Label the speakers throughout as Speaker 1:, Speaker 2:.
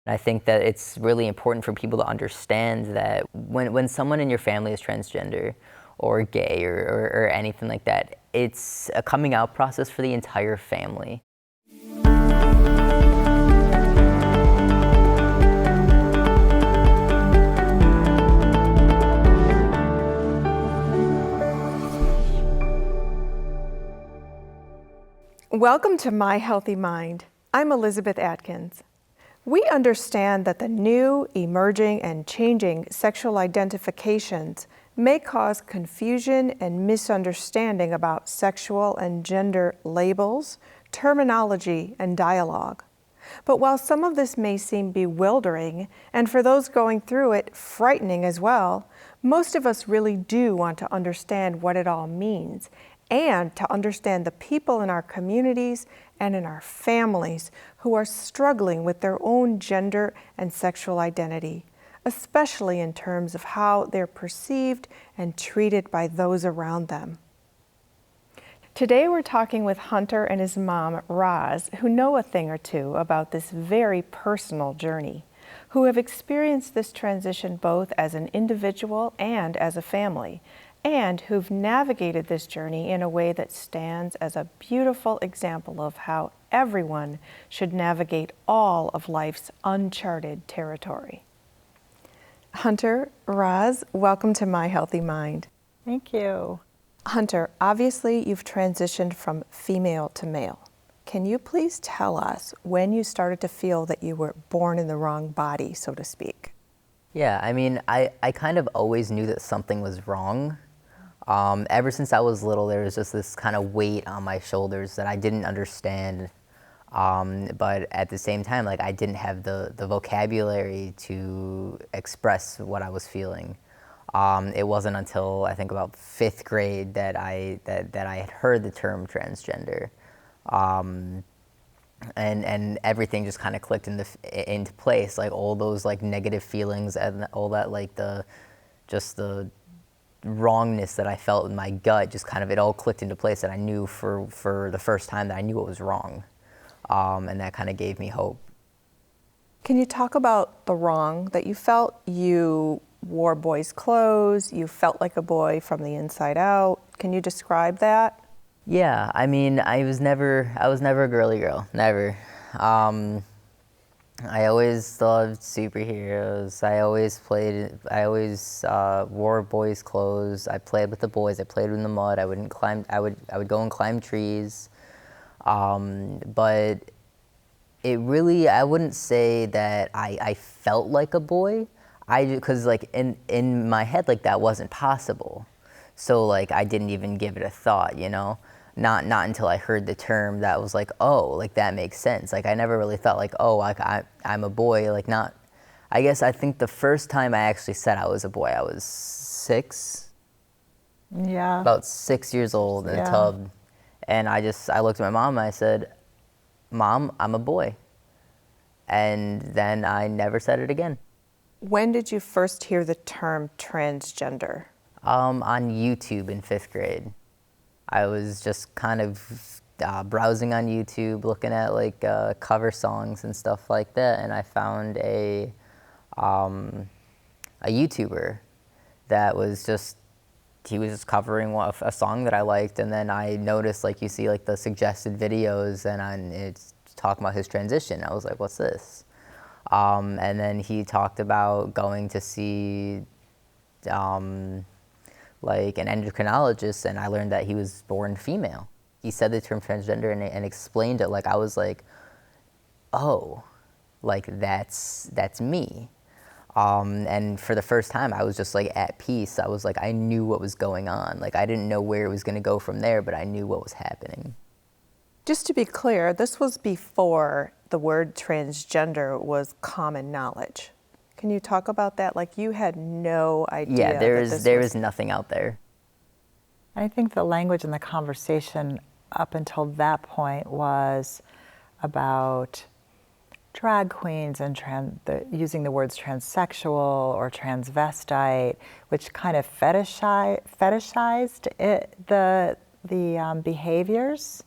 Speaker 1: I think that it's really important for people to understand that when someone in your family is transgender or gay or anything like that, it's a coming out process for the entire family.
Speaker 2: Welcome to My Healthy Mind. I'm Elizabeth Atkins. We understand that the new, emerging, and changing sexual identifications may cause confusion and misunderstanding about sexual and gender labels, terminology, and dialogue. But while some of this may seem bewildering, and for those going through it, frightening as well, most of us really do want to understand what it all means and to understand the people in our communities and in our families who are struggling with their own gender and sexual identity, especially in terms of how they're perceived and treated by those around them. Today we're talking with Hunter and his mom, Roz, who know a thing or two about this very personal journey, who have experienced this transition both as an individual and as a family, and who've navigated this journey in a way that stands as a beautiful example of how everyone should navigate all of life's uncharted territory. Hunter, Roz, welcome to My Healthy Mind.
Speaker 3: Thank you.
Speaker 2: Hunter, obviously you've transitioned from female to male. Can you please tell us when you started to feel that you were born in the wrong body, so to speak?
Speaker 1: Yeah, I mean, I kind of always knew that something was wrong. Ever since I was little, there was just this kind of weight on my shoulders that I didn't understand. But at the same time, like I didn't have the vocabulary to express what I was feeling. It wasn't until I think about 5th grade that I had heard the term transgender, and everything just kind of clicked into place. Like all those like negative feelings and all that, like the wrongness that I felt in my gut, just kind of it all clicked into place, and I knew for the first time that I knew what was wrong, and that kind of gave me hope.
Speaker 2: Can you talk about the wrong that you felt? You wore boys' clothes, you felt like a boy from the inside out. Can you describe that?
Speaker 1: Yeah, I mean, I was never a girly girl, never. I always loved superheroes. I always wore boys' clothes. I played with the boys. I played in the mud. I would go and climb trees. But it really, I wouldn't say that I felt like a boy. Because like in my head, like that wasn't possible. So like I didn't even give it a thought, you know? Not until I heard the term that was like, oh, like that makes sense. Like I never really felt like, oh, like I'm a boy. Like not, I guess I think the first time I actually said I was a boy, I was 6.
Speaker 3: Yeah.
Speaker 1: About 6 years old in a tub. And I looked at my mom and I said, Mom, I'm a boy. And then I never said it again.
Speaker 2: When did you first hear the term transgender?
Speaker 1: On YouTube in 5th grade. I was just kind of browsing on YouTube, looking at like cover songs and stuff like that, and I found a YouTuber that was he was just covering a song that I liked, and then I noticed, like, you see like the suggested videos, and it's talking about his transition. I was like, what's this? And then he talked about going to see like an endocrinologist, and I learned that he was born female. He said the term transgender and explained it. Like I was like, oh, like that's me. And for the first time, I was just like at peace. I was like, I knew what was going on. Like I didn't know where it was going to go from there, but I knew what was happening.
Speaker 2: Just to be clear, this was before the word transgender was common knowledge. Can you talk about that? Like you had no idea.
Speaker 1: Yeah, there is nothing out there.
Speaker 3: I think the language in the conversation up until that point was about drag queens and using the words transsexual or transvestite, which kind of fetishized the behaviors.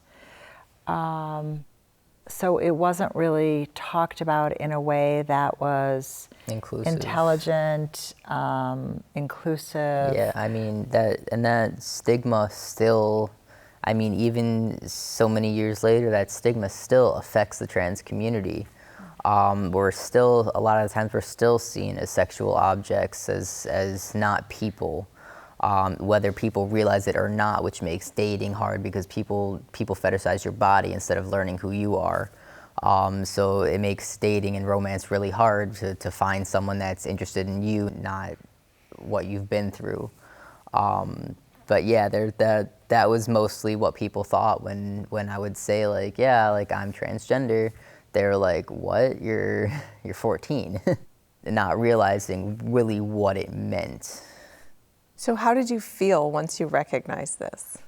Speaker 3: So it wasn't really talked about in a way that was
Speaker 1: Inclusive.
Speaker 3: intelligent, inclusive.
Speaker 1: Yeah, I mean that stigma still, I mean even so many years later, that stigma still affects the trans community. We're still, a lot of the times we're still seen as sexual objects, as not people, whether people realize it or not, which makes dating hard because people fetishize your body instead of learning who you are. So it makes dating and romance really hard to find someone that's interested in you, not what you've been through. But yeah, that was mostly what people thought when I would say like, yeah, like I'm transgender. They were like, what? You're 14, not realizing really what it meant.
Speaker 2: So how did you feel once you recognized this?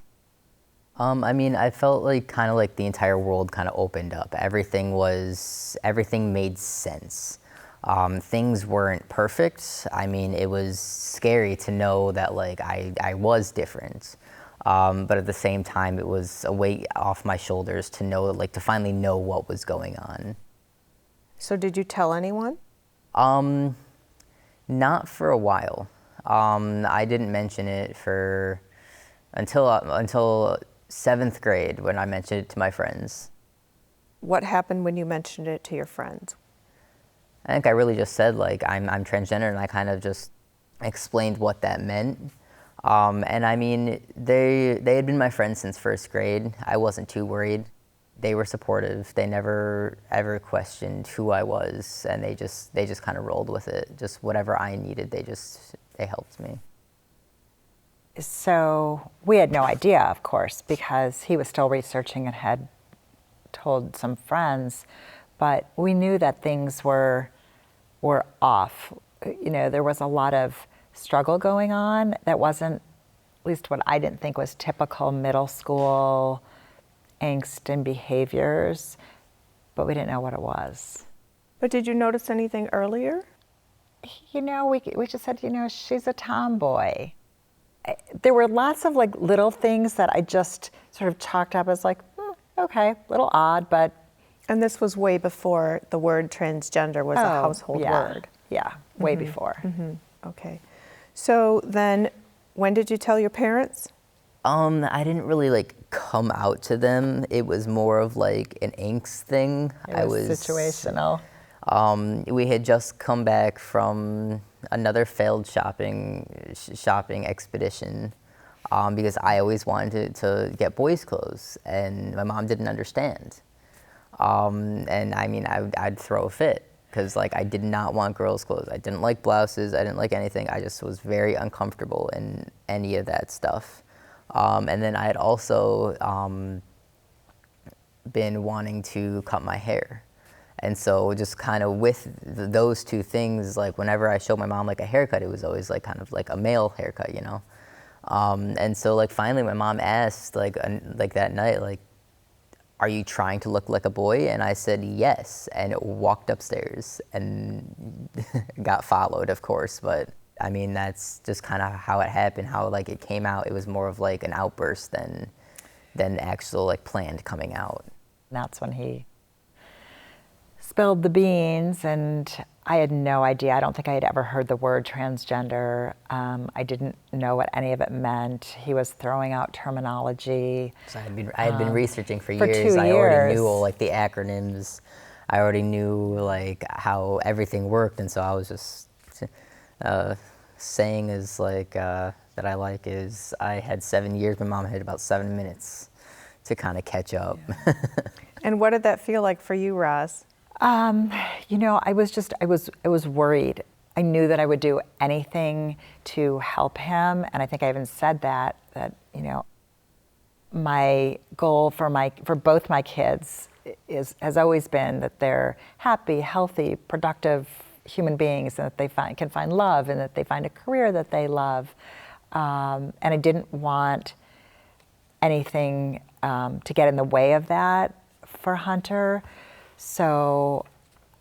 Speaker 1: I mean, I felt like kind of like the entire world kind of opened up. Everything made sense. Things weren't perfect. I mean, it was scary to know that like I was different. But at the same time, it was a weight off my shoulders to know, like to finally know what was going on.
Speaker 2: So did you tell anyone?
Speaker 1: Not for a while. I didn't mention it until 7th grade when I mentioned it to my friends.
Speaker 2: What happened when you mentioned it to your friends?
Speaker 1: I think I really just said like I'm transgender, and I kind of just explained what that meant. And I mean, they had been my friends since 1st grade. I wasn't too worried. They were supportive. They never ever questioned who I was, and they just kind of rolled with it. Just whatever I needed, they helped me.
Speaker 3: So we had no idea, of course, because he was still researching and had told some friends, but we knew that things were off. You know, there was a lot of struggle going on that wasn't, at least what I didn't think was typical middle school angst and behaviors, but we didn't know what it was.
Speaker 2: But did you notice anything earlier?
Speaker 3: You know, we just said, you know, she's a tomboy. There were lots of like little things that I just sort of chalked up as like, okay, a little odd, but.
Speaker 2: And this was way before the word transgender was a household word.
Speaker 3: Yeah, way before.
Speaker 2: Okay. So then, when did you tell your parents?
Speaker 1: I didn't really like come out to them. It was more of like an angst thing.
Speaker 3: It was situational.
Speaker 1: We had just come back from another failed shopping expedition because I always wanted to get boys' clothes, and my mom didn't understand. And I mean, I'd throw a fit because like I did not want girls' clothes. I didn't like blouses. I didn't like anything. I just was very uncomfortable in any of that stuff. And then I had also been wanting to cut my hair. And so just kind of with those two things, like whenever I showed my mom like a haircut, it was always like kind of like a male haircut, you know? And so like finally my mom asked like that night, like, are you trying to look like a boy? And I said yes, and walked upstairs and got followed, of course. But I mean, that's just kind of how it happened, how like it came out. It was more of like an outburst than actual like planned coming out.
Speaker 3: That's when he spilled the beans, and I had no idea. I don't think I had ever heard the word transgender. I didn't know what any of it meant. He was throwing out terminology.
Speaker 1: So I had been researching for
Speaker 3: for
Speaker 1: years.
Speaker 3: 2
Speaker 1: I
Speaker 3: years.
Speaker 1: already knew all like the acronyms. I already knew like how everything worked, and so I was just saying is like that I like is I had 7 years. My mom had about 7 minutes to kind of catch up. Yeah.
Speaker 2: And what did that feel like for you, Roz?
Speaker 3: You know, I was worried. I knew that I would do anything to help him, and I think I even said that you know, my goal for both my kids has always been that they're happy, healthy, productive human beings, and that they can find love, and that they find a career that they love. And I didn't want anything to get in the way of that for Hunter. So,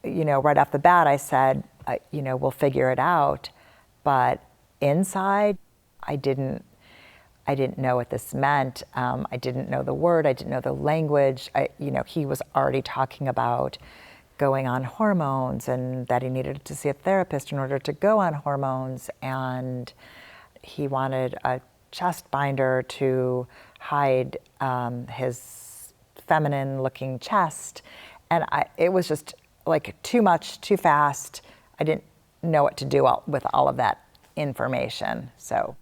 Speaker 3: you know, right off the bat, I said, you know, we'll figure it out. But inside, I didn't I didn't know what this meant. I didn't know the word. I didn't know the language. He was already talking about going on hormones and that he needed to see a therapist in order to go on hormones. And he wanted a chest binder to hide his feminine-looking chest. And it was just like too much, too fast. I didn't know what to do with all of that information. So,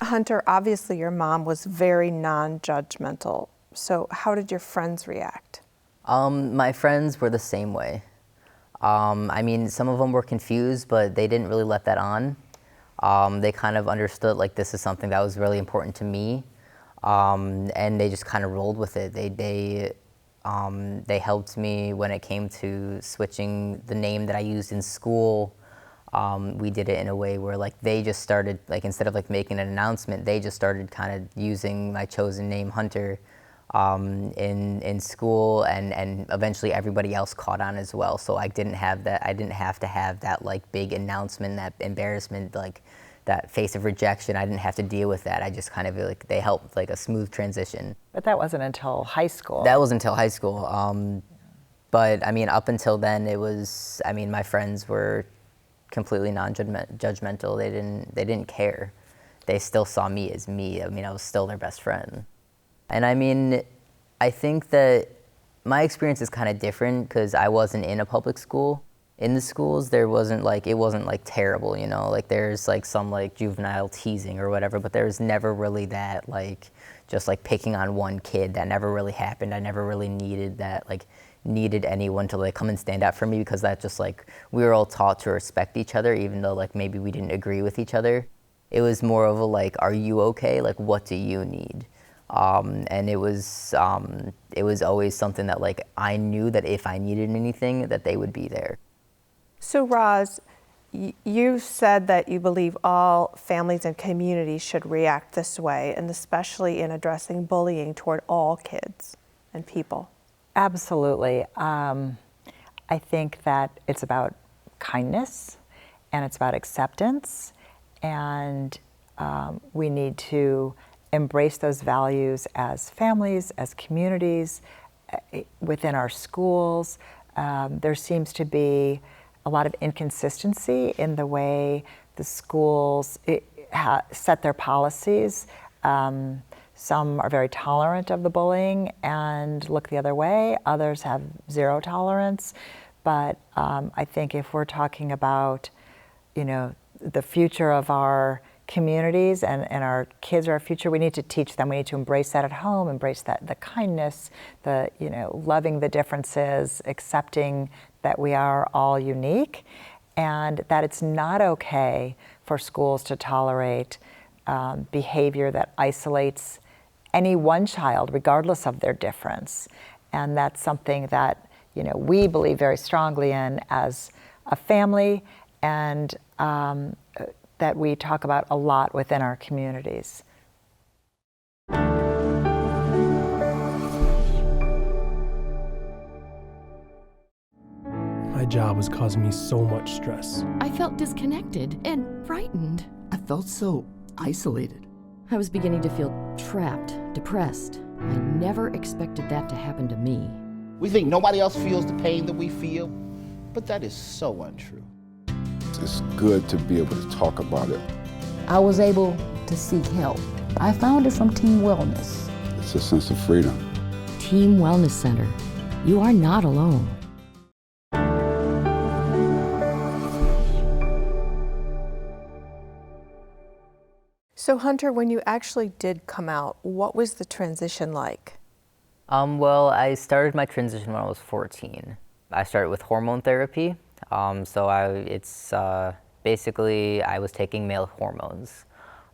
Speaker 2: Hunter, obviously your mom was very non-judgmental. So how did your friends react?
Speaker 1: My friends were the same way. I mean, some of them were confused, but they didn't really let that on. They kind of understood like this is something that was really important to me, and they just kind of rolled with it. They helped me when it came to switching the name that I used in school. We did it in a way where like they just started, like instead of like making an announcement, they just started kind of using my chosen name Hunter in school, and eventually everybody else caught on as well. So I didn't have to have that like big announcement, that embarrassment, like that face of rejection. I didn't have to deal with that. I just kind of like, they helped like a smooth transition.
Speaker 3: but that wasn't until high school.
Speaker 1: That was until high school. But I mean, up until then, my friends were completely non-judgmental. They didn't care. They still saw me as me. I mean, I was still their best friend. And I mean, I think that my experience is kind of different because I wasn't in a public school. In the schools, it wasn't like terrible, you know, like there's like some like juvenile teasing or whatever, but there's never really that like just like picking on one kid. That never really happened. I never really needed anyone to like come and stand up for me, because that just like, we were all taught to respect each other, even though like maybe we didn't agree with each other. It was more of a like, are you okay? Like, what do you need? And it was always something that like I knew that if I needed anything, that they would be there.
Speaker 2: So Roz, you said that you believe all families and communities should react this way, and especially in addressing bullying toward all kids and people.
Speaker 3: Absolutely. I think that it's about kindness and it's about acceptance, and we need to embrace those values as families, as communities, within our schools. There seems to be a lot of inconsistency in the way the schools set their policies. Some are very tolerant of the bullying and look the other way. Others have zero tolerance. But I think if we're talking about, the future of our communities and our kids are our future, we need to teach them. We need to embrace that at home, embrace that, the kindness, loving the differences, accepting that we are all unique, and that it's not okay for schools to tolerate behavior that isolates any one child, regardless of their difference. And that's something that we believe very strongly in as a family, and that we talk about a lot within our communities.
Speaker 4: My job was causing me so much stress.
Speaker 5: I felt disconnected and frightened.
Speaker 6: I felt so isolated.
Speaker 5: I was beginning to feel trapped, depressed. I never expected that to happen to me.
Speaker 7: We think nobody else feels the pain that we feel, but that is so untrue.
Speaker 8: It's good to be able to talk about it.
Speaker 9: I was able to seek help. I found it from Team Wellness.
Speaker 8: It's a sense of freedom.
Speaker 5: Team Wellness Center. You are not alone.
Speaker 2: So Hunter, when you actually did come out, what was the transition like?
Speaker 1: Well, I started my transition when I was 14. I started with hormone therapy. Basically, I was taking male hormones,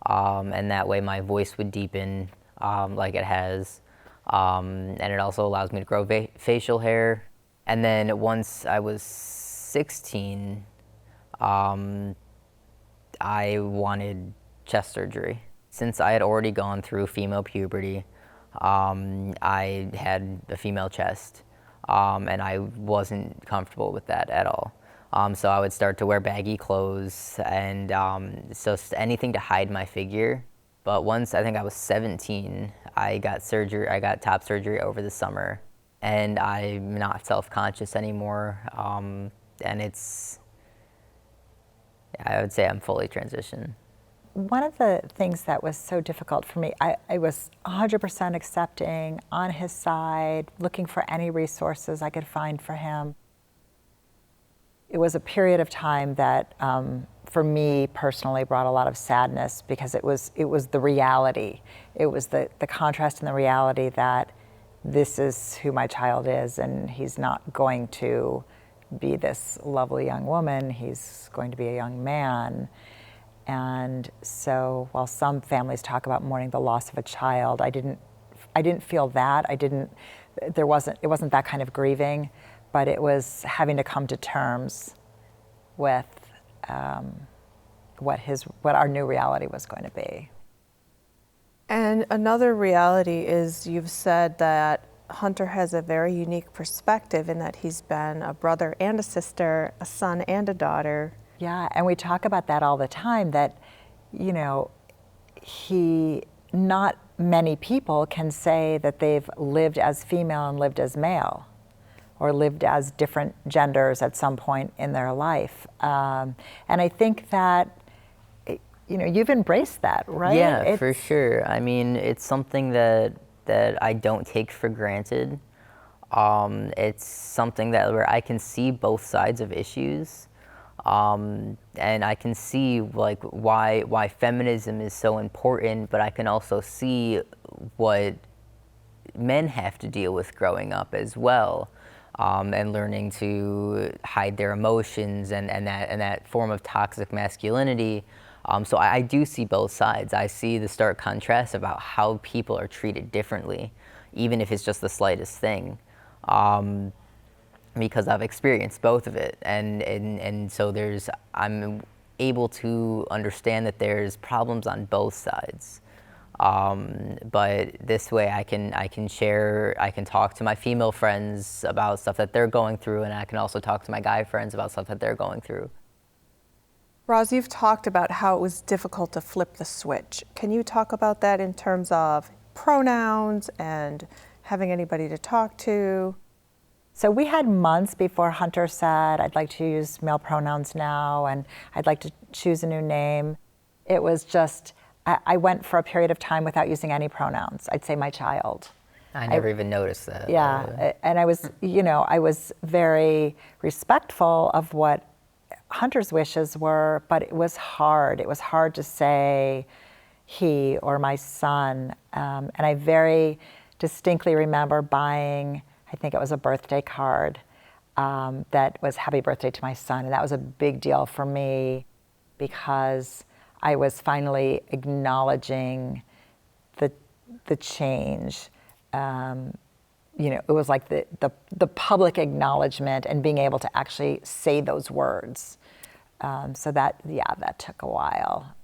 Speaker 1: and that way my voice would deepen like it has, and it also allows me to grow facial hair. And then once I was 16, I wanted chest surgery. Since I had already gone through female puberty, I had a female chest, and I wasn't comfortable with that at all. So I would start to wear baggy clothes, and so anything to hide my figure. But once I think I was 17, I got surgery. I got top surgery over the summer, and I'm not self-conscious anymore. And I would say I'm fully transitioned.
Speaker 3: One of the things that was so difficult for me, I was 100% accepting, on his side, looking for any resources I could find for him. It was a period of time that, for me personally, brought a lot of sadness because it was the reality. It was the contrast and the reality that this is who my child is, and he's not going to be this lovely young woman, he's going to be a young man. And so while some families talk about mourning the loss of a child, I didn't feel that. It wasn't that kind of grieving, but it was having to come to terms with what our new reality was going to be.
Speaker 2: And another reality is you've said that Hunter has a very unique perspective in that he's been a brother and a sister, a son and a daughter.
Speaker 3: Yeah, and we talk about that all the time, that, not many people can say that they've lived as female and lived as male, or lived as different genders at some point in their life. And I think that, you've embraced that, right?
Speaker 1: Yeah, for sure. I mean, it's something that I don't take for granted. It's something where I can see both sides of issues. And I can see why feminism is so important, but I can also see what men have to deal with growing up as well, and learning to hide their emotions and that form of toxic masculinity. So I do see both sides. I see the stark contrast about how people are treated differently, even if it's just the slightest thing. Because I've experienced both of it, and so I'm able to understand that there's problems on both sides. But this way I can talk to my female friends about stuff that they're going through, and I can also talk to my guy friends about stuff that they're going through.
Speaker 2: Roz, you've talked about how it was difficult to flip the switch. Can you talk about that in terms of pronouns and having anybody to talk to?
Speaker 3: So we had months before Hunter said, I'd like to use male pronouns now, and I'd like to choose a new name. It was just, I went for a period of time without using any pronouns. I'd say my child.
Speaker 1: I never even noticed that.
Speaker 3: Yeah, and I was, I was very respectful of what Hunter's wishes were, but it was hard. It was hard to say he or my son. And I very distinctly remember buying, I think it was a birthday card that was happy birthday to my son. And that was a big deal for me because I was finally acknowledging the change. It was like the public acknowledgement and being able to actually say those words. So that took a while.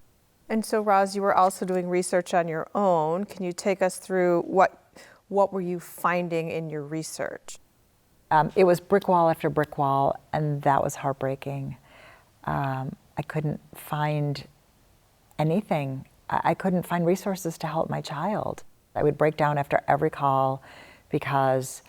Speaker 2: And so, Roz, you were also doing research on your own. Can you take us through what were you finding in your research?
Speaker 3: It was brick wall after brick wall, and that was heartbreaking. I couldn't find anything. I couldn't find resources to help my child. I would break down after every call because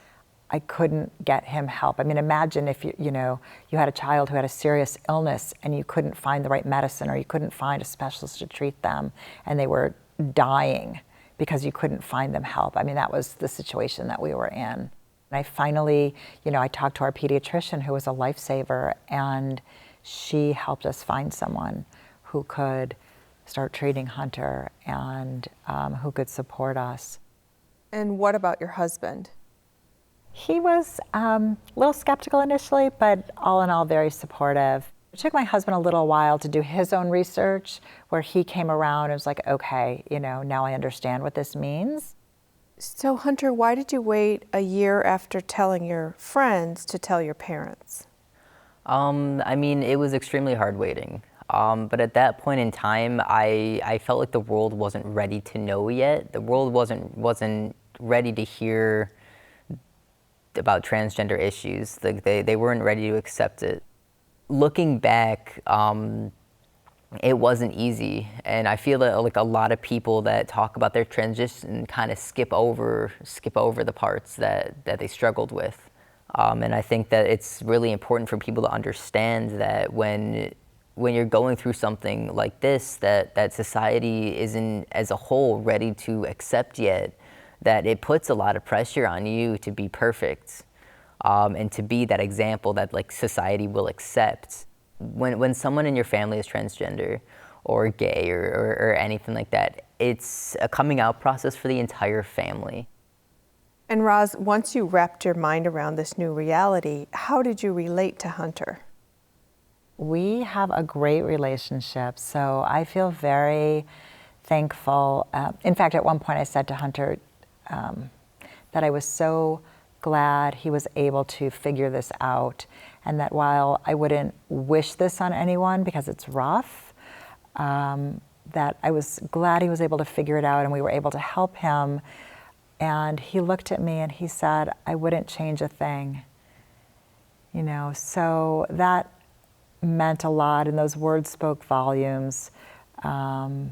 Speaker 3: I couldn't get him help. I mean, imagine if you had a child who had a serious illness and you couldn't find the right medicine, or you couldn't find a specialist to treat them, and they were dying because you couldn't find them help. I mean, that was the situation that we were in. And I finally, I talked to our pediatrician, who was a lifesaver, and she helped us find someone who could start treating Hunter and who could support us.
Speaker 2: And what about your husband?
Speaker 3: He was a little skeptical initially, but all in all very supportive. It took my husband a little while to do his own research, where he came around and was like, okay, now I understand what this means.
Speaker 2: So Hunter, why did you wait a year after telling your friends to tell your parents?
Speaker 1: I mean, it was extremely hard waiting. But at that point in time, I felt like the world wasn't ready to know yet. The world wasn't ready to hear about transgender issues. Like they weren't ready to accept it. Looking back, it wasn't easy, and I feel that like a lot of people that talk about their transition kind of skip over the parts that they struggled with. And I think that it's really important for people to understand that when you're going through something like this, that society isn't as a whole ready to accept yet, that it puts a lot of pressure on you to be perfect, and to be that example that like society will accept. When someone in your family is transgender or gay or anything like that, it's a coming out process for the entire family.
Speaker 2: And Roz, once you wrapped your mind around this new reality, how did you relate to Hunter?
Speaker 3: We have a great relationship, so I feel very thankful. In fact, at one point I said to Hunter that I was so glad he was able to figure this out, and that while I wouldn't wish this on anyone because it's rough, that I was glad he was able to figure it out and we were able to help him. And he looked at me and he said, I wouldn't change a thing. You know, so that meant a lot, and those words spoke volumes. And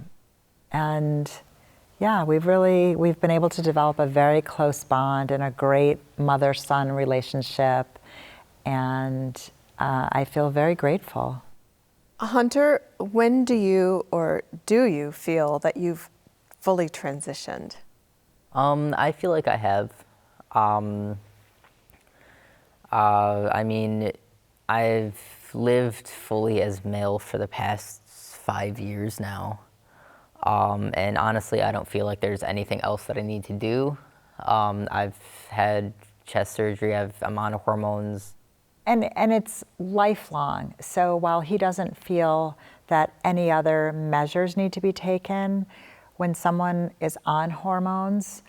Speaker 3: yeah, we've been able to develop a very close bond and a great mother-son relationship, and I feel very grateful.
Speaker 2: Hunter, when do you feel that you've fully transitioned?
Speaker 1: I feel like I have. I mean, I've lived fully as male for the past 5 years now. And honestly, I don't feel like there's anything else that I need to do. I've had chest surgery, I'm on hormones.
Speaker 3: And it's lifelong. So while he doesn't feel that any other measures need to be taken, when someone is on hormones,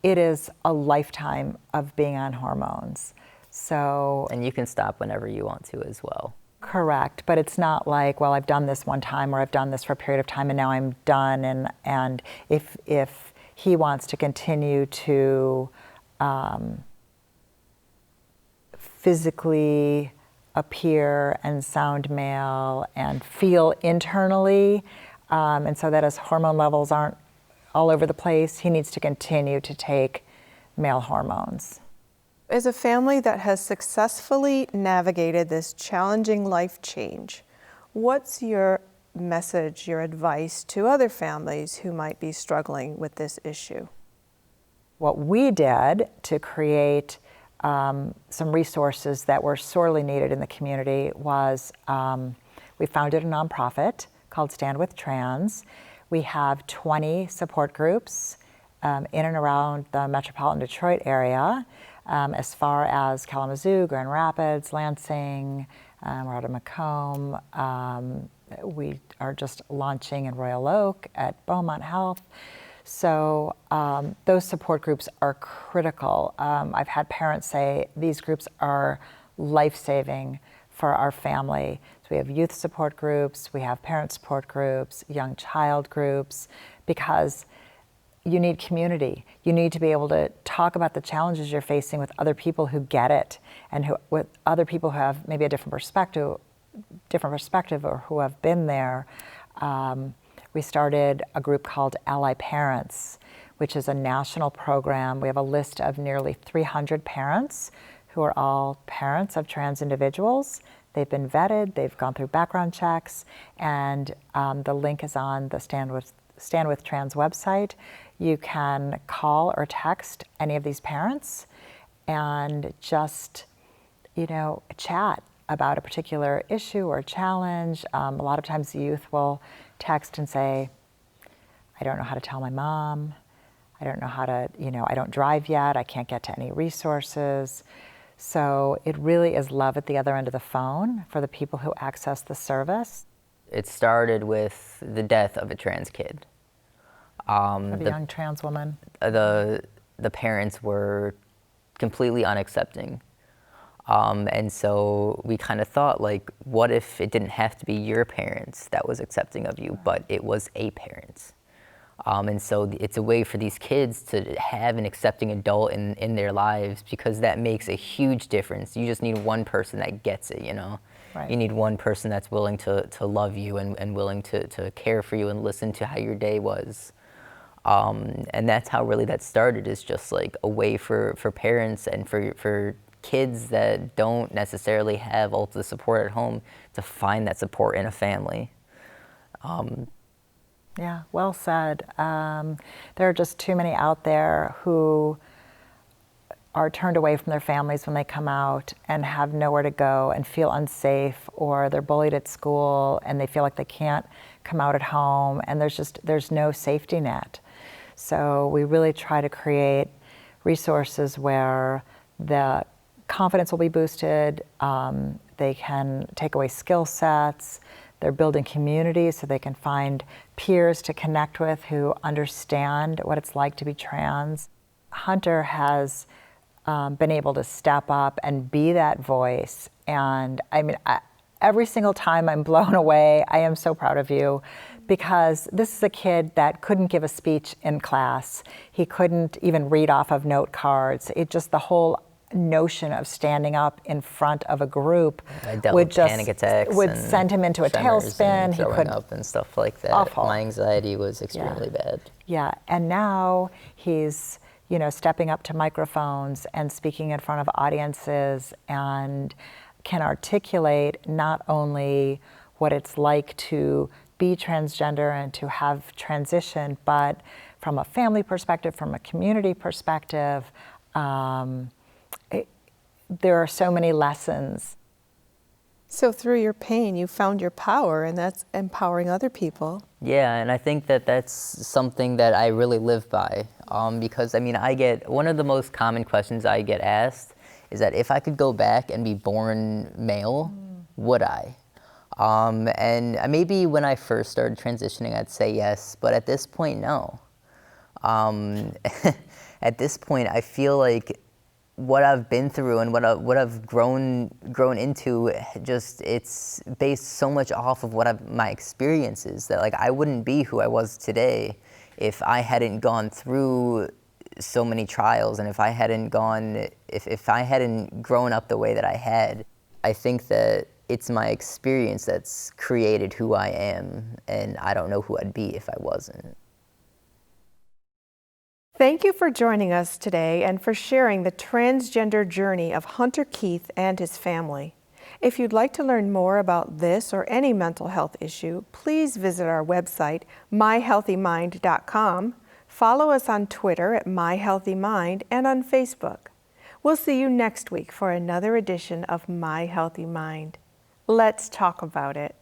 Speaker 3: it is a lifetime of being on hormones. So,
Speaker 1: and you can stop whenever you want to as well.
Speaker 3: Correct, but it's not like, well, I've done this one time or I've done this for a period of time and now I'm done. And if he wants to continue to physically appear and sound male and feel internally, and so that his hormone levels aren't all over the place, he needs to continue to take male hormones.
Speaker 2: As a family that has successfully navigated this challenging life change, what's your message, your advice to other families who might be struggling with this issue?
Speaker 3: What we did to create some resources that were sorely needed in the community was we founded a nonprofit called Stand With Trans. We have 20 support groups in and around the metropolitan Detroit area. As far as Kalamazoo, Grand Rapids, Lansing, we're out of Macomb. We are just launching in Royal Oak at Beaumont Health. So those support groups are critical. I've had parents say these groups are life-saving for our family. So we have youth support groups, we have parent support groups, young child groups, because you need community. You need to be able to talk about the challenges you're facing with other people who get it, and with other people who have maybe a different perspective or who have been there. We started a group called Ally Parents, which is a national program. We have a list of nearly 300 parents who are all parents of trans individuals. They've been vetted, they've gone through background checks, and the link is on the Stand With Trans website. You can call or text any of these parents and just, chat about a particular issue or challenge. A lot of times the youth will text and say, I don't know how to tell my mom. I don't know how to, I don't drive yet. I can't get to any resources. So it really is love at the other end of the phone for the people who access the service.
Speaker 1: It started with the death of a trans kid.
Speaker 3: Of a young trans woman.
Speaker 1: The parents were completely unaccepting. And so we kind of thought, like, what if it didn't have to be your parents that was accepting of you, but it was a parent? And so it's a way for these kids to have an accepting adult in their lives, because that makes a huge difference. You just need one person that gets it, You need one person that's willing to love you and willing to care for you and listen to how your day was. And that's how really that started, is just like a way for parents and for kids that don't necessarily have all the support at home to find that support in a family.
Speaker 3: Yeah, well said. There are just too many out there who are turned away from their families when they come out and have nowhere to go and feel unsafe, or they're bullied at school and they feel like they can't come out at home, and there's no safety net. So we really try to create resources where the confidence will be boosted, they can take away skill sets, they're building communities so they can find peers to connect with who understand what it's like to be trans. Hunter has been able to step up and be that voice, and I mean, every single time I'm blown away. I am so proud of you, because this is a kid that couldn't give a speech in class. He couldn't even read off of note cards. It just, the whole notion of standing up in front of a group would just
Speaker 1: panic attacks
Speaker 3: would send him into a tailspin.
Speaker 1: He couldn't up and stuff like that.
Speaker 3: Awful.
Speaker 1: My anxiety was extremely bad.
Speaker 3: Yeah, and now he's, you know, stepping up to microphones and speaking in front of audiences, and can articulate not only what it's like to be transgender and to have transition, but from a family perspective, from a community perspective, there are so many lessons.
Speaker 2: So through your pain, you found your power, and that's empowering other people.
Speaker 1: Yeah, and I think that that's something that I really live by, because I mean, one of the most common questions I get asked is that if I could go back and be born male, would I? And maybe when I first started transitioning, I'd say yes, but at this point, no. At this point, I feel like what I've been through and what I've grown into, just, it's based so much off of my experiences, that like I wouldn't be who I was today if I hadn't gone through so many trials, and if I hadn't grown up the way that I had. I think that it's my experience that's created who I am, and I don't know who I'd be if I wasn't.
Speaker 2: Thank you for joining us today and for sharing the transgender journey of Hunter Keith and his family. If you'd like to learn more about this or any mental health issue, please visit our website, myhealthymind.com. Follow us on Twitter at myhealthymind and on Facebook. We'll see you next week for another edition of My Healthy Mind. Let's talk about it.